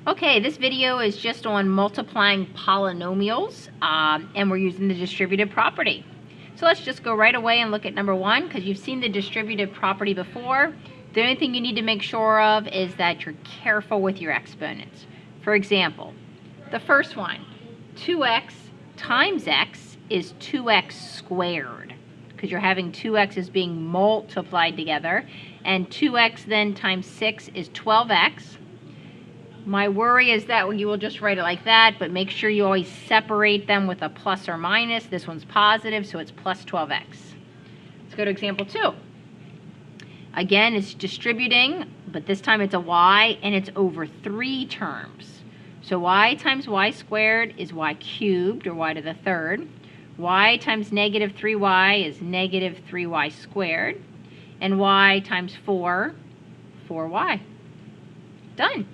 Okay, this video is just on multiplying polynomials, and we're using the distributive property. So let's just go right away and look at number one, because you've seen the distributive property before. The only thing you need to make sure of is that you're careful with your exponents. For example, the first one, 2x times x is 2x squared, because you're having 2x's being multiplied together, and 2x then times 6 is 12x. My worry is that you will just write it like that, but make sure you always separate them with a plus or minus. This one's positive, so it's plus 12x. Let's go to example 2. Again, it's distributing, but this time it's a y, and it's over 3 terms. So y times y squared is y cubed, or y to the third. Y times negative 3y is negative 3y squared. And y times 4, 4y. Done.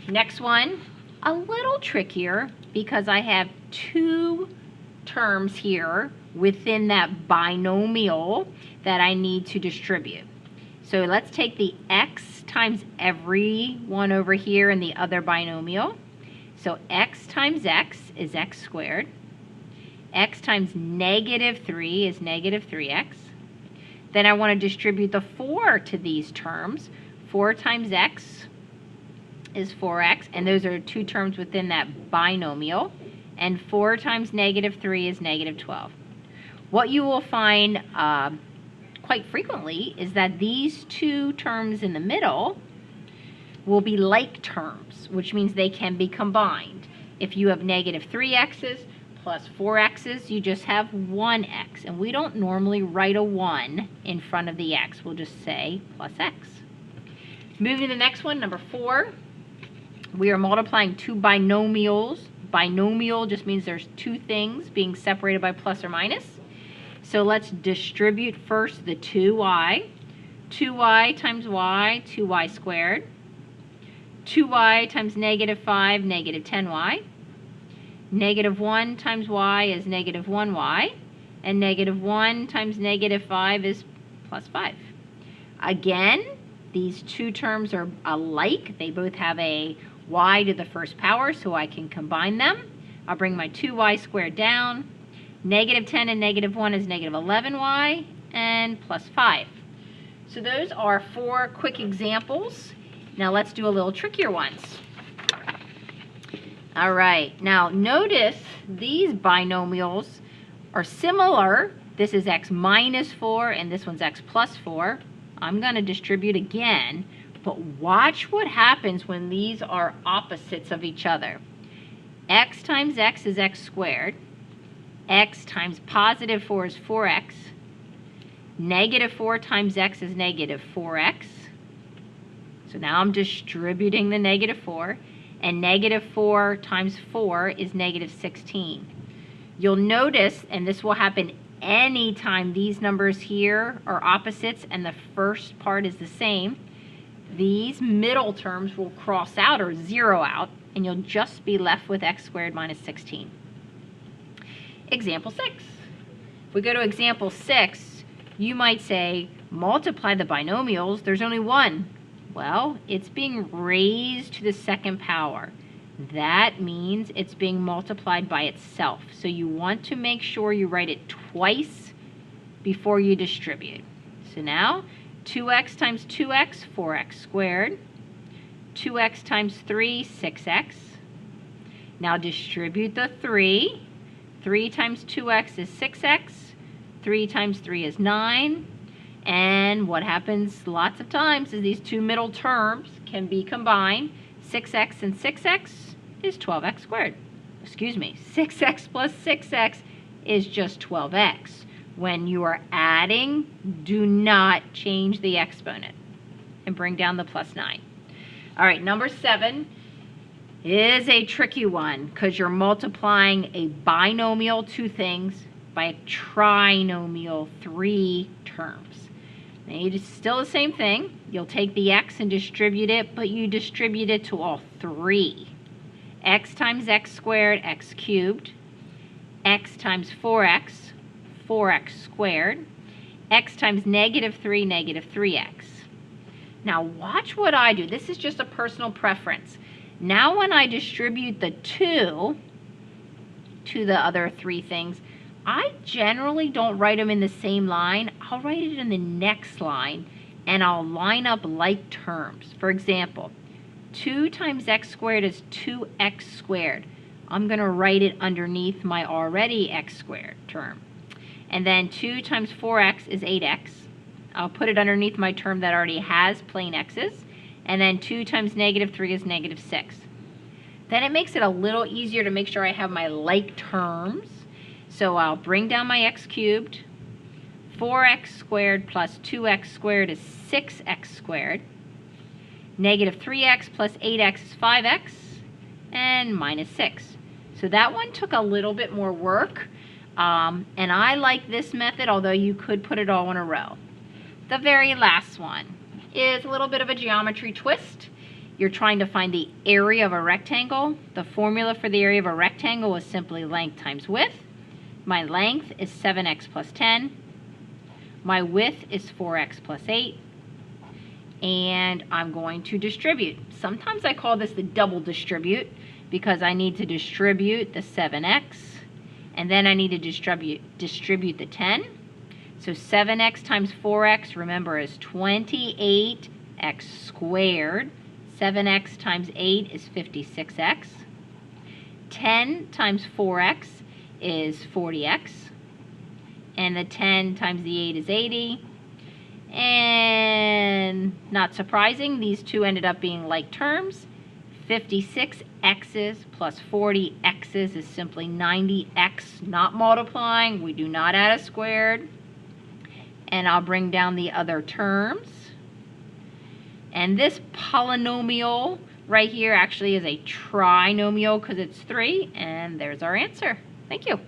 Next one, a little trickier because I have 2 terms here within that binomial that I need to distribute. So let's take the x times every one over here in the other binomial. So x times x is x squared. X times negative 3 is negative 3x. Then I want to distribute the 4 to these terms. 4 times x is 4x, and those are 2 terms within that binomial, and 4 times negative 3 is negative 12. What you will find quite frequently is that these 2 terms in the middle will be like terms, which means they can be combined. If you have negative 3x's plus 4x's, you just have 1x, and we don't normally write a 1 in front of the x. We'll just say plus x. Moving to the next one, number 4. We are multiplying 2 binomials. Binomial just means there's 2 things being separated by plus or minus. So let's distribute first the 2y. 2y times y, 2y squared. 2y times negative 5, negative 10y. Negative 1 times y is negative 1y. And negative 1 times negative 5 is plus 5. Again, these 2 terms are alike. They both have a y to the first power, so I can combine them. I'll bring my 2y squared down. Negative 10 and negative 1 is negative 11y, and plus 5. So those are 4 quick examples. Now let's do a little trickier ones. All right, now notice these binomials are similar. This is x minus 4, and this one's x plus 4. I'm going to distribute again. But watch what happens when these are opposites of each other. X times x is x squared. X times positive 4 is 4x. Negative 4 times x is negative 4x. So now I'm distributing the negative 4. And negative 4 times 4 is negative 16. You'll notice, and this will happen anytime these numbers here are opposites and the first part is the same, these middle terms will cross out or zero out, and you'll just be left with x squared minus 16. Example 6. If we go to example 6, you might say, multiply the binomials, there's only 1. Well, it's being raised to the second power. That means it's being multiplied by itself. So you want to make sure you write it twice before you distribute. So now, 2x times 2x, 4x squared. 2x times 3, 6x. Now distribute the 3. 3 times 2x is 6x. 3 times 3 is 9. And what happens lots of times is these 2 middle terms can be combined. 6x and 6x is 12x squared. Excuse me, 6x plus 6x is just 12x. When you are adding, do not change the exponent and bring down the plus 9. All right, number 7 is a tricky one because you're multiplying a binomial, 2 things, by a trinomial, 3 terms. Now it's still the same thing. You'll take the x and distribute it, but you distribute it to all 3. X times x squared, x cubed. X times 4x, 4x squared. X times negative 3, negative 3x. Now watch what I do. This is just a personal preference. Now when I distribute the 2 to the other 3 things, I generally don't write them in the same line. I'll write it in the next line, and I'll line up like terms. For example, 2 times x squared is 2x squared. I'm going to write it underneath my already x squared term. And then 2 times 4x is 8x. I'll put it underneath my term that already has plain x's. And then 2 times negative 3 is negative 6. Then it makes it a little easier to make sure I have my like terms. So I'll bring down my x cubed. 4x squared plus 2x squared is 6x squared. Negative 3x plus 8x is 5x. And minus 6. So that one took a little bit more work. And I like this method, although you could put it all in a row. The very last one is a little bit of a geometry twist. You're trying to find the area of a rectangle. The formula for the area of a rectangle is simply length times width. My length is 7x plus 10. My width is 4x plus 8. And I'm going to distribute. Sometimes I call this the double distribute because I need to distribute the 7x. And then I need to distribute the 10. So 7x times 4x, remember, is 28x squared. 7x times 8 is 56x. 10 times 4x is 40x. And the 10 times the 8 is 80. And not surprising, these two ended up being like terms. 56x's plus 40x's is simply 90x, not multiplying. We do not add a squared. And I'll bring down the other terms. And this polynomial right here actually is a trinomial because it's 3. And there's our answer. Thank you.